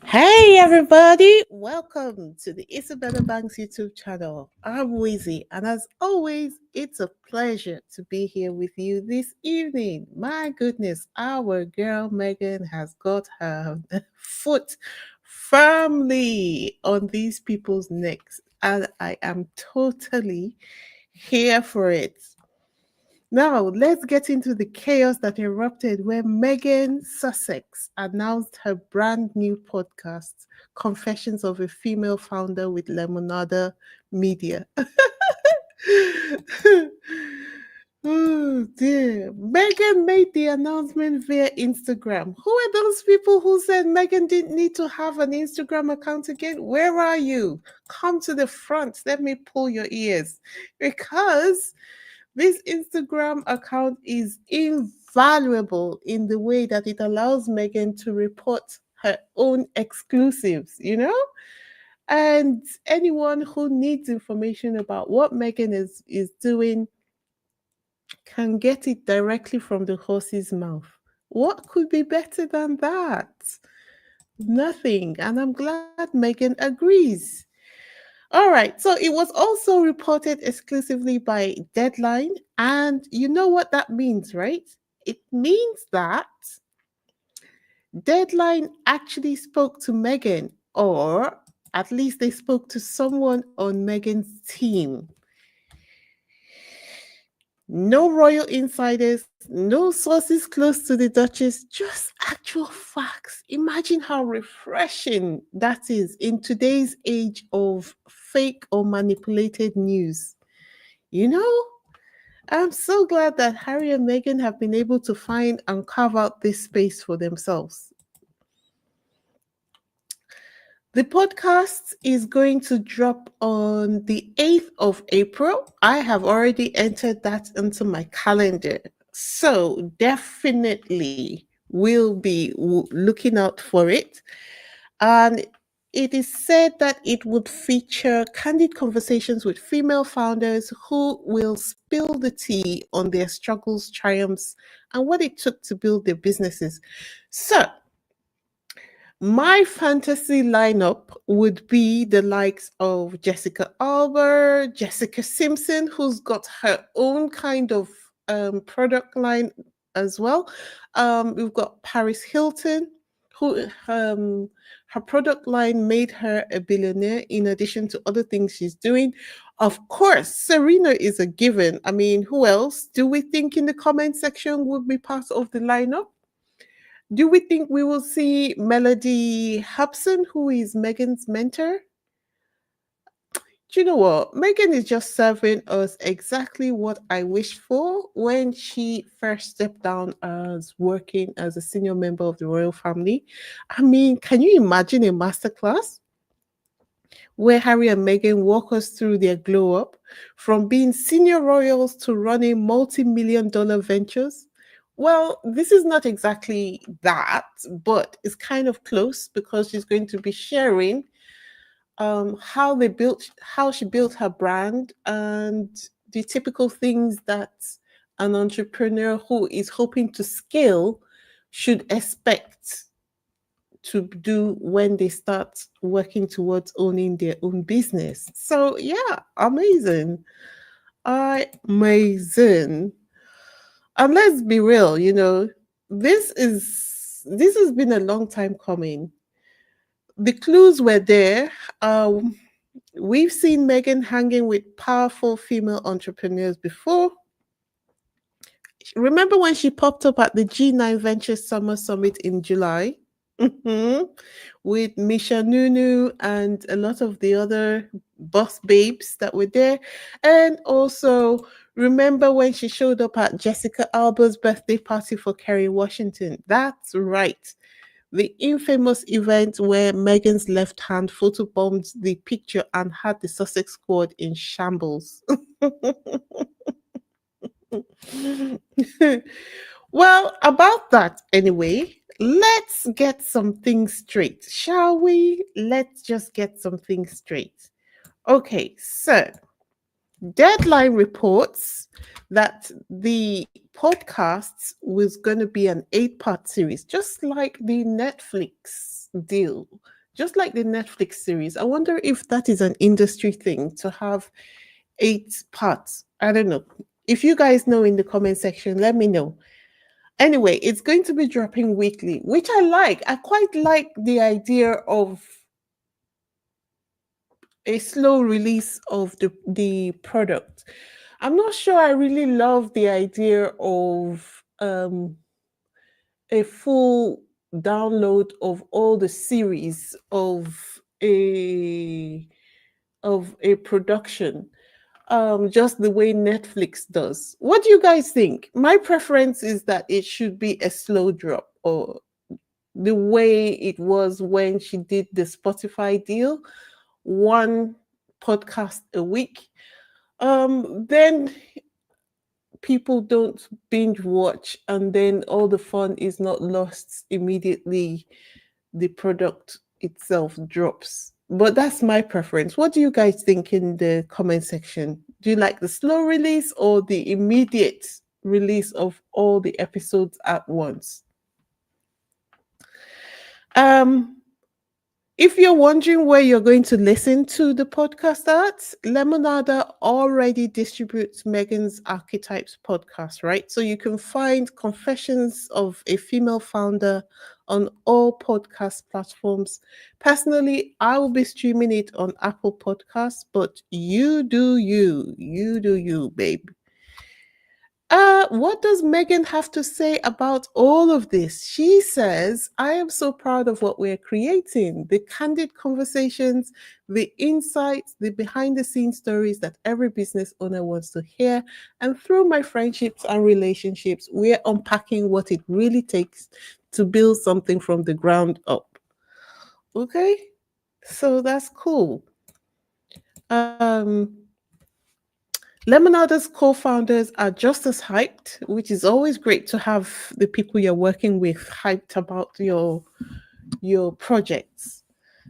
Hey everybody, welcome to the Isabella Banks YouTube channel. I'm Wizzy, and as always, it's a pleasure to be here with you this evening. My goodness, our girl Meghan has got her foot firmly on these people's necks, and I am totally here for it. Now, let's get into the chaos that erupted when Meghan Sussex announced her brand new podcast, Confessions of a Female Founder with Lemonada Media. Oh dear. Meghan made the announcement via Instagram. Who are those people who said Meghan didn't need to have an Instagram account again? Where are you? Come to the front. Let me pull your ears. Because this Instagram account is invaluable in the way that it allows Meghan to report her own exclusives. And anyone who needs information about what Meghan is doing can get it directly from the horse's mouth. What could be better than that? Nothing. And I'm glad Meghan agrees. All right. So it was also reported exclusively by Deadline. And you know what that means, right? It means that Deadline actually spoke to Meghan, or at least they spoke to someone on Meghan's team. No royal insiders, no sources close to the Duchess, just actual facts. Imagine how refreshing that is in today's age of fake or manipulated news. You know, I'm so glad that Harry and Meghan have been able to find and carve out this space for themselves. The podcast is going to drop on the 8th of April. I have already entered that into my calendar. So definitely will be looking out for it. And it is said that it would feature candid conversations with female founders who will spill the tea on their struggles, triumphs, and what it took to build their businesses. So, my fantasy lineup would be the likes of Jessica Alba, Jessica Simpson, who's got her own kind of product line as well. We've got Paris Hilton, who her product line made her a billionaire in addition to other things she's doing. Of course, Serena is a given. I mean, who else do we think in the comment section would be part of the lineup? Do we think we will see Melody Hobson, who is Meghan's mentor? Do you know what? Meghan is just serving us exactly what I wished for when she first stepped down as working as a senior member of the royal family. I mean, can you imagine a masterclass where Harry and Meghan walk us through their glow up from being senior royals to running multi-million-dollar ventures? Well, this is not exactly that, but it's kind of close because she's going to be sharing how she built her brand and the typical things that an entrepreneur who is hoping to scale should expect to do when they start working towards owning their own business. So yeah, amazing. Amazing. And let's be real, this has been a long time coming. The clues were there. We've seen Meghan hanging with powerful female entrepreneurs before. Remember when she popped up at the G9 Ventures Summer Summit in July? Mhm. With Misha Nunu and a lot of the other boss babes that were there. And also, remember when she showed up at Jessica Alba's birthday party for Kerry Washington? That's right. The infamous event where Meghan's left hand photobombed the picture and had the Sussex squad in shambles. Well, about that anyway, let's get some things straight, shall we? Let's just get some things straight. Okay, so Deadline reports that the podcast was going to be an 8-part series, just like the Netflix deal just like the Netflix series. I wonder if that is an industry thing to have 8 parts. I don't know. If you guys know in the comment section, let me know. Anyway, it's going to be dropping weekly, which I like. I quite like the idea of a slow release of the product. I'm not sure I really love the idea of a full download of all the series of a production, just the way Netflix does. What do you guys think? My preference is that it should be a slow drop, or the way it was when she did the Spotify deal, one podcast a week. Then people don't binge watch, and then all the fun is not lost immediately the product itself drops. But that's my preference. What do you guys think in the comment section? Do you like the slow release or the immediate release of all the episodes at once? Um, if you're wondering where you're going to listen to the podcast at, Lemonada already distributes Meghan's Archetypes podcast, right? So you can find Confessions of a Female Founder on all podcast platforms. Personally, I will be streaming it on Apple Podcasts, but you do you. You do you, babe. What does Megan have to say about all of this? She says, I am so proud of what we're creating, the candid conversations, the insights, the behind the scenes stories that every business owner wants to hear. And through my friendships and relationships, we're unpacking what it really takes to build something from the ground up. Okay, so that's cool. Um, Lemonada's co-founders are just as hyped, which is always great to have the people you're working with hyped about your projects.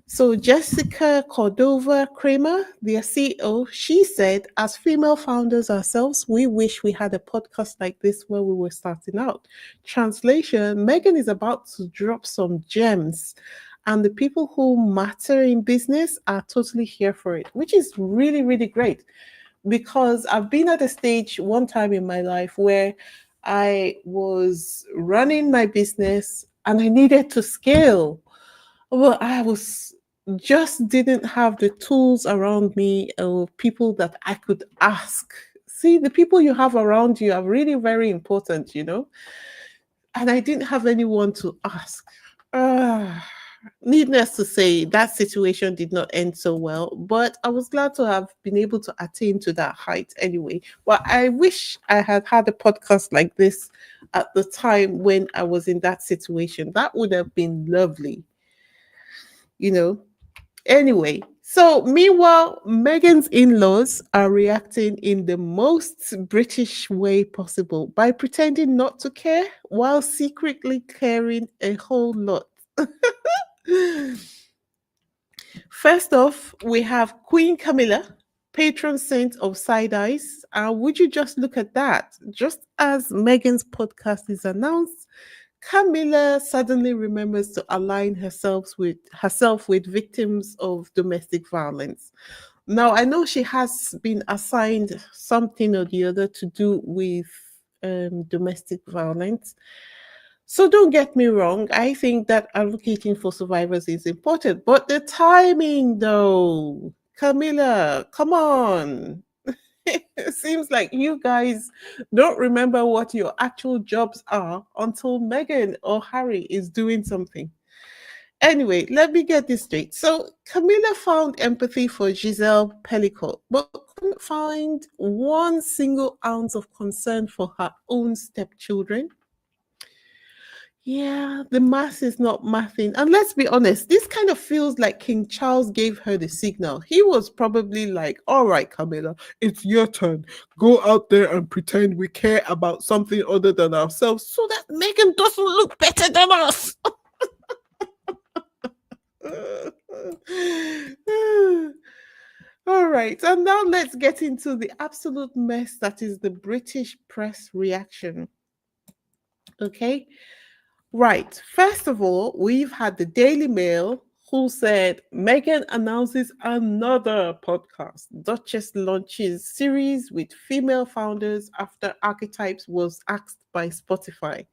So Jessica Cordova Kramer, their CEO, she said, as female founders ourselves, we wish we had a podcast like this when we were starting out. Translation, Megan is about to drop some gems, and the people who matter in business are totally here for it, which is really, really great, because I've been at a stage one time in my life where I was running my business and I needed to scale. Well, I was just didn't have the tools around me or people that I could ask. See, the people you have around you are really very important, you know? And I didn't have anyone to ask. Ah, needless to say, that situation did not end so well, but I was glad to have been able to attain to that height anyway. Well, I wish I had had a podcast like this at the time when I was in that situation. That would have been lovely, you know. Anyway, so meanwhile, Meghan's in laws are reacting in the most British way possible by pretending not to care while secretly caring a whole lot. First off, we have Queen Camilla, patron saint of side eyes. Would you just look at that? Just as Meghan's podcast is announced, Camilla suddenly remembers to align herself with victims of domestic violence. Now, I know she has been assigned something or the other to do with domestic violence. So don't get me wrong, I think that advocating for survivors is important, but the timing though, Camilla, come on. It seems like you guys don't remember what your actual jobs are until Meghan or Harry is doing something. Anyway, let me get this straight. So Camilla found empathy for Giselle Pellicot, but couldn't find one single ounce of concern for her own stepchildren. Yeah, the math is not mathing. And let's be honest, this kind of feels like King Charles gave her the signal. He was probably like, all right, Camilla, it's your turn. Go out there and pretend we care about something other than ourselves so that Meghan doesn't look better than us. All right, and now let's get into the absolute mess that is the British press reaction. Okay. Right. First of all, we've had the Daily Mail who said Meghan announces another podcast. Duchess launches series with female founders after Archetypes was asked by Spotify.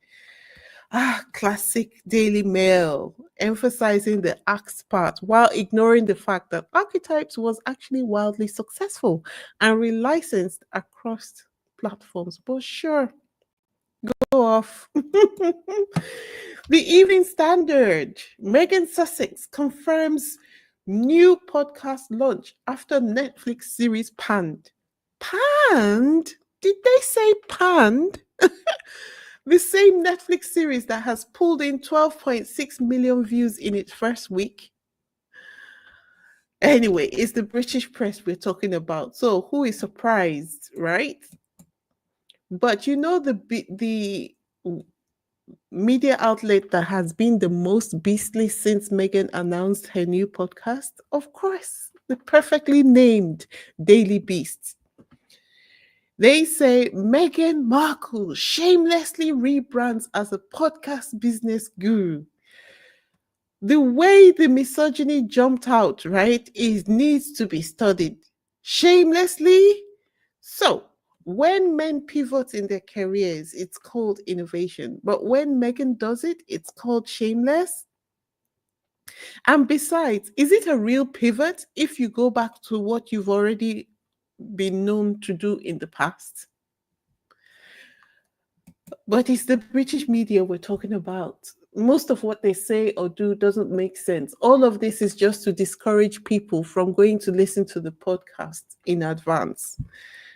Classic Daily Mail, emphasizing the asked part while ignoring the fact that Archetypes was actually wildly successful and relicensed across platforms. But sure, go off. The Evening Standard. Meghan Sussex confirms new podcast launch after Netflix series panned. Panned? Did they say panned? The same Netflix series that has pulled in 12.6 million views in its first week. Anyway, it's the British press we're talking about. So who is surprised, right? But you know the media outlet that has been the most beastly since Meghan announced her new podcast? Of course, the perfectly named Daily Beast. They say Meghan Markle shamelessly rebrands as a podcast business guru. The way the misogyny jumped out, right, is needs to be studied. Shamelessly? So, when men pivot in their careers, it's called innovation. But when Meghan does it, it's called shameless. And besides, is it a real pivot if you go back to what you've already been known to do in the past? But it's the British media we're talking about. Most of what they say or do doesn't make sense. All of this is just to discourage people from going to listen to the podcast in advance.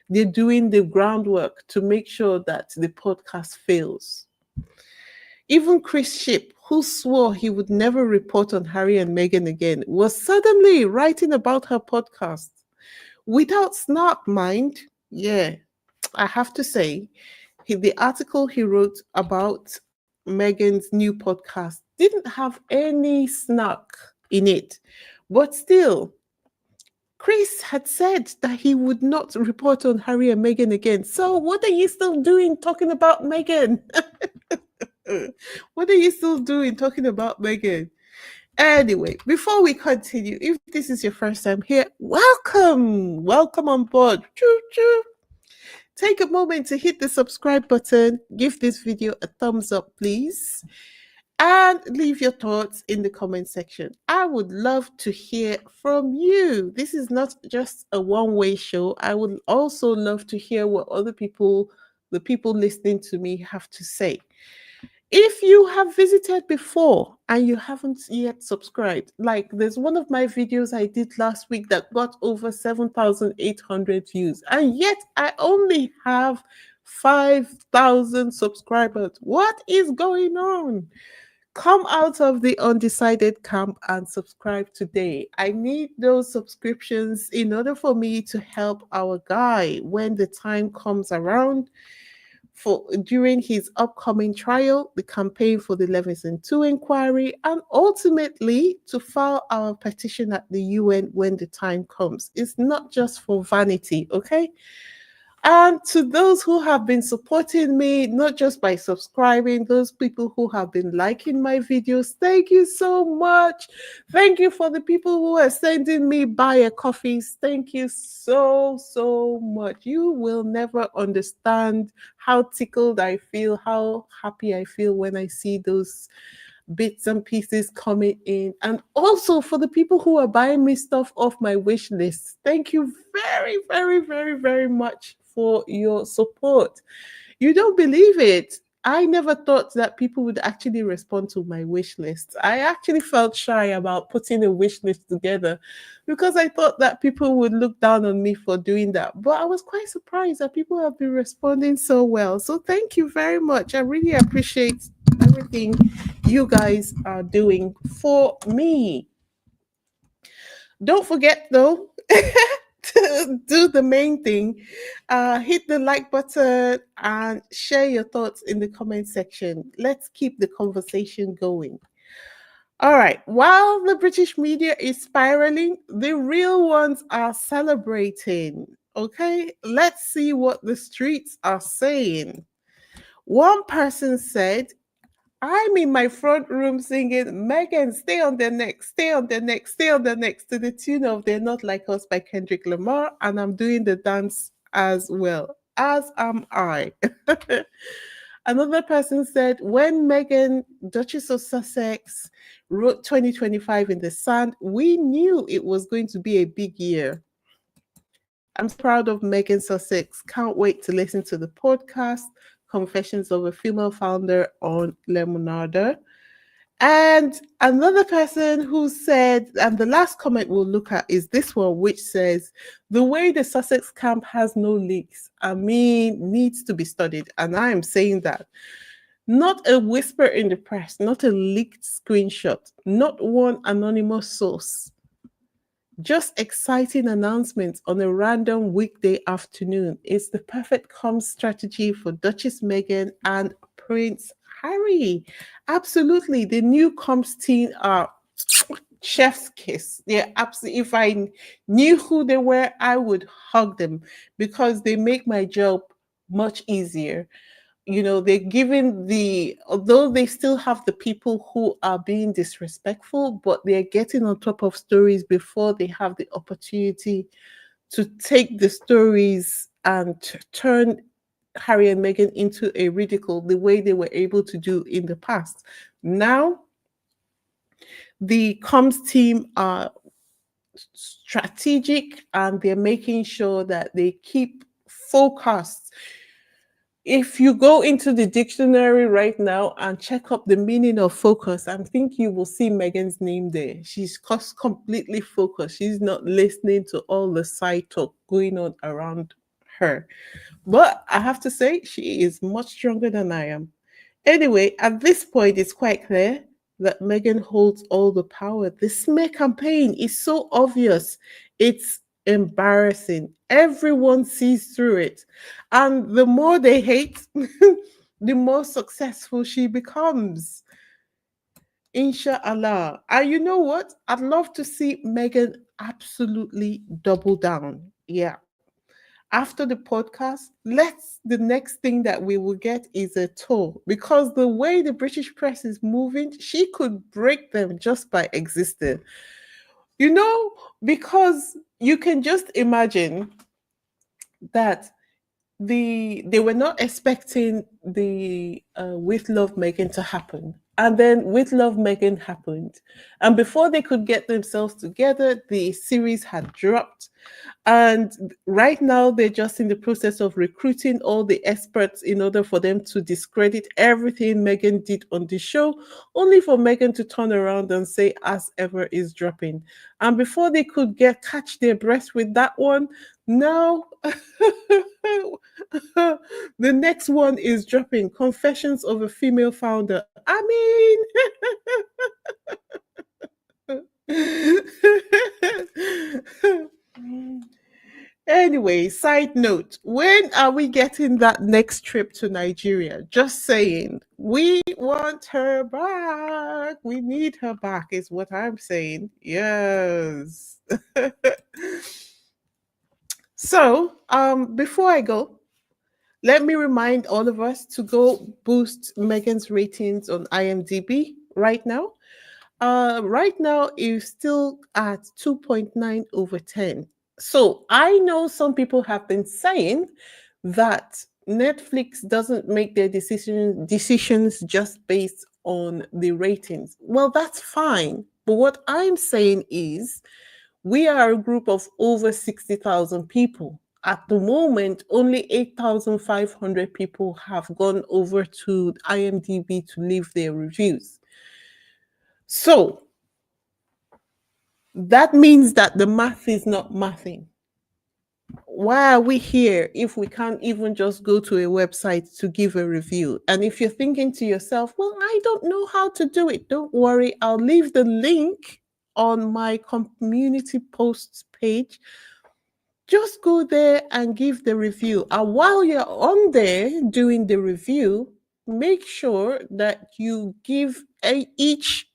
They're doing the groundwork to make sure that the podcast fails. Even Chris Ship, who swore he would never report on Harry and Meghan again, was suddenly writing about her podcast. Without snark, mind. Yeah, I have to say, the article he wrote about Meghan's new podcast didn't have any snark in it. But still, Chris had said that he would not report on Harry and Meghan again. So what are you still doing talking about Meghan? What are you still doing talking about Meghan? Anyway, before we continue, if this is your first time here, welcome. Welcome on board. Choo choo. Take a moment to hit the subscribe button, give this video a thumbs up, please, and leave your thoughts in the comment section. I would love to hear from you. This is not just a one-way show. I would also love to hear what other people, the people listening to me, have to say. If you have visited before and you haven't yet subscribed, like there's one of my videos I did last week that got over 7,800 views, and yet I only have 5,000 subscribers. What is going on? Come out of the undecided camp and subscribe today. I need those subscriptions in order for me to help our guy when the time comes around for during his upcoming trial, the campaign for the Leveson 2 inquiry, and ultimately to file our petition at the UN when the time comes. It's not just for vanity, okay? And to those who have been supporting me, not just by subscribing, those people who have been liking my videos, thank you so much. Thank you for the people who are sending me buy coffees. Thank you so, so much. You will never understand how tickled I feel, how happy I feel when I see those bits and pieces coming in. And also for the people who are buying me stuff off my wish list, thank you very, very, very, very much for your support. You don't believe it. I never thought that people would actually respond to my wish list. I actually felt shy about putting a wish list together because I thought that people would look down on me for doing that. But I was quite surprised that people have been responding so well. So thank you very much. I really appreciate everything you guys are doing for me. Don't forget though, to do the main thing. Hit the like button and share your thoughts in the comment section. Let's keep the conversation going. All right, while the British media is spiraling, the real ones are celebrating. Okay, let's see what the streets are saying. One person said, I'm in my front room singing, Megan, stay on the neck, stay on the neck, stay on the neck, to the tune of They're Not Like Us by Kendrick Lamar. And I'm doing the dance as well, as am I. Another person said, when Meghan, Duchess of Sussex, wrote 2025 in the sand, we knew it was going to be a big year. I'm so proud of Meghan Sussex. Can't wait to listen to the podcast, Confessions of a Female Founder on Lemonada. And another person who said, and the last comment we'll look at is this one, which says, the way the Sussex camp has no leaks, I mean, needs to be studied. And I am saying that. Not a whisper in the press, not a leaked screenshot, not one anonymous source. Just exciting announcements on a random weekday afternoon. It's the perfect comms strategy for Duchess Meghan and Prince Harry. Absolutely. The new comms team are chef's kiss. Yeah, absolutely. If I knew who they were, I would hug them because they make my job much easier. You know, they're giving although they still have the people who are being disrespectful, but they're getting on top of stories before they have the opportunity to take the stories and turn Harry and Meghan into a ridicule the way they were able to do in the past. Now, the comms team are strategic and they're making sure that they keep focused. If you go into the dictionary right now and check up the meaning of focus, I think you will see Megan's name there. She's completely focused. She's not listening to all the side talk going on around her. But I have to say, she is much stronger than I am. Anyway, at this point, it's quite clear that Megan holds all the power. The smear campaign is so obvious. It's embarrassing. Everyone sees through it. And the more they hate, the more successful she becomes. Inshallah. And you know what? I'd love to see Megan absolutely double down. Yeah. After the podcast, the next thing that we will get is a tour because the way the British press is moving, she could break them just by existing. You know, because you can just imagine that they were not expecting the with love Megan to happen, and then with love Megan happened, and before they could get themselves together, the series had dropped. And right now, they're just in the process of recruiting all the experts in order for them to discredit everything Megan did on the show, only for Megan to turn around and say, as ever is dropping. And before they could catch their breath with that one, now the next one is dropping Confessions of a Female Founder. I mean, anyway, side note, when are we getting that next trip to Nigeria? Just saying. We want her back. We need her back, is what I'm saying. Yes. So, before I go, let me remind all of us to go boost Megan's ratings on IMDb right now. Right now is still at 2.9 over 10. So I know some people have been saying that Netflix doesn't make their decisions just based on the ratings. Well, that's fine. But what I'm saying is we are a group of over 60,000 people. At the moment, only 8,500 people have gone over to IMDb to leave their reviews. So that means that the math is not mathing. Why are we here if we can't even just go to a website to give a review? And if you're thinking to yourself, well, I don't know how to do it, don't worry. I'll leave the link on my community posts page. Just go there and give the review. And while you're on there doing the review, make sure that you give each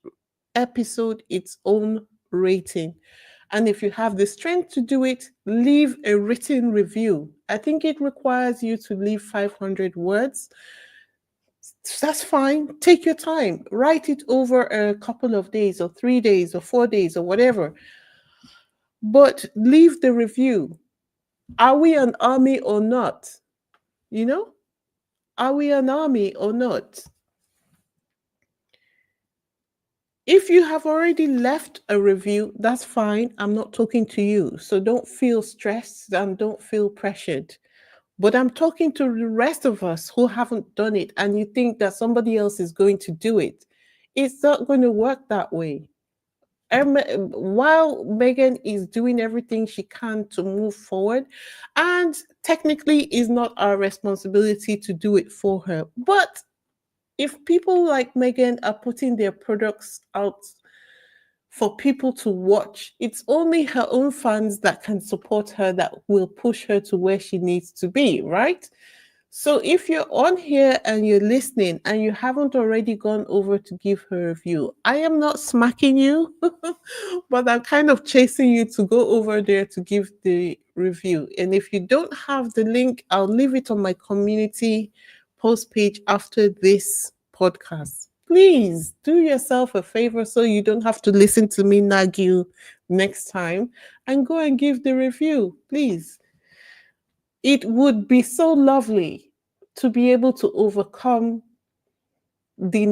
episode its own rating. And if you have the strength to do it, leave a written review. I think it requires you to leave 500 words. That's fine. Take your time. Write it over a couple of days or 3 days or 4 days or whatever. But leave the review. Are we an army or not? You know? Are we an army or not? If you have already left a review, that's fine. I'm not talking to you. So don't feel stressed and don't feel pressured. But I'm talking to the rest of us who haven't done it and you think that somebody else is going to do it. It's not going to work that way. While Meghan is doing everything she can to move forward, and technically is not our responsibility to do it for her. But if people like Meghan are putting their products out for people to watch, it's only her own fans that can support her, that will push her to where she needs to be, right? So if you're on here and you're listening and you haven't already gone over to give her a review, I am not smacking you, but I'm kind of chasing you to go over there to give the review. And if you don't have the link, I'll leave it on my community post page after this podcast. Please do yourself a favor so you don't have to listen to me nag you next time and go and give the review, please. It would be so lovely to be able to overcome the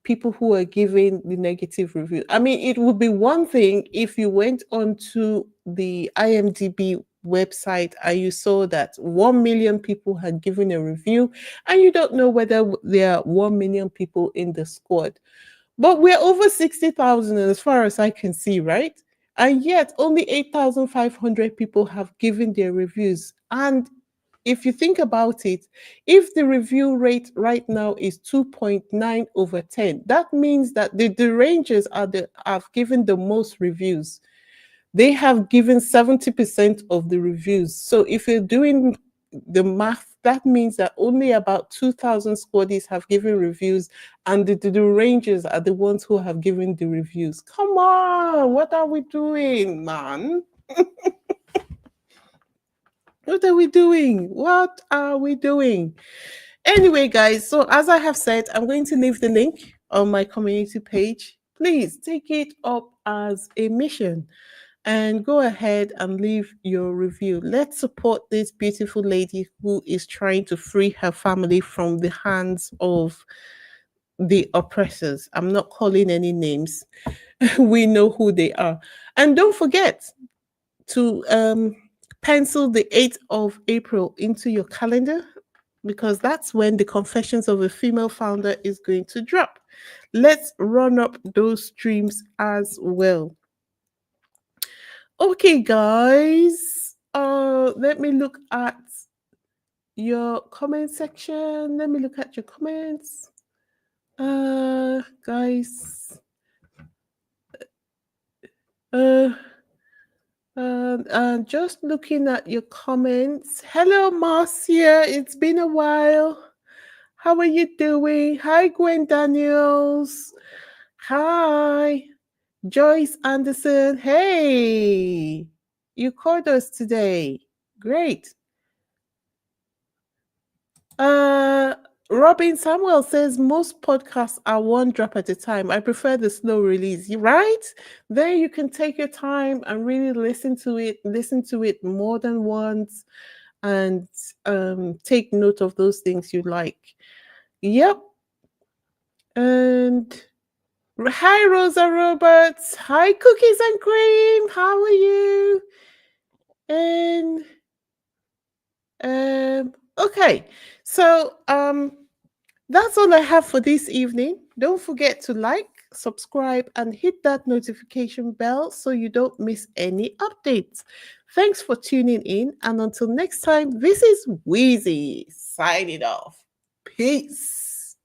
people who are giving the negative review. I mean, it would be one thing if you went onto the IMDb website and you saw that 1 million people had given a review and you don't know whether there are 1 million people in the squad. But we're over 60,000 as far as I can see, right? And yet only 8,500 people have given their reviews. And if you think about it, if the review rate right now is 2.9 over 10, that means that the Rangers have given the most reviews. They have given 70% of the reviews. So if you're doing the math, that means that only about 2,000 squaddies have given reviews, and the Rangers are the ones who have given the reviews. Come on, what are we doing, man? What are we doing? What are we doing? Anyway, guys, so as I have said, I'm going to leave the link on my community page. Please take it up as a mission and go ahead and leave your review. Let's support this beautiful lady who is trying to free her family from the hands of the oppressors. I'm not calling any names. We know who they are. And don't forget to pencil the 8th of April into your calendar because that's when the Confessions of a Female Founder is going to drop. Let's run up those streams as well. Okay, guys. Let me look at your comment section. Let me look at your comments. Guys. Just looking at your comments. Hello, Marcia. It's been a while. How are you doing? Hi, Gwen Daniels. Hi, Joyce Anderson. Hey, you called us today. Great. Robin Samuel says most podcasts are one drop at a time. I prefer the slow release, right? Then you can take your time and really listen to it more than once, and take note of those things you like. Yep. And hi, Rosa Roberts. Hi, Cookies and Cream. How are you? And okay, so that's all I have for this evening. Don't forget to like, subscribe, and hit that notification bell so you don't miss any updates. Thanks for tuning in, and until next time, this is Wheezy signing off. Peace.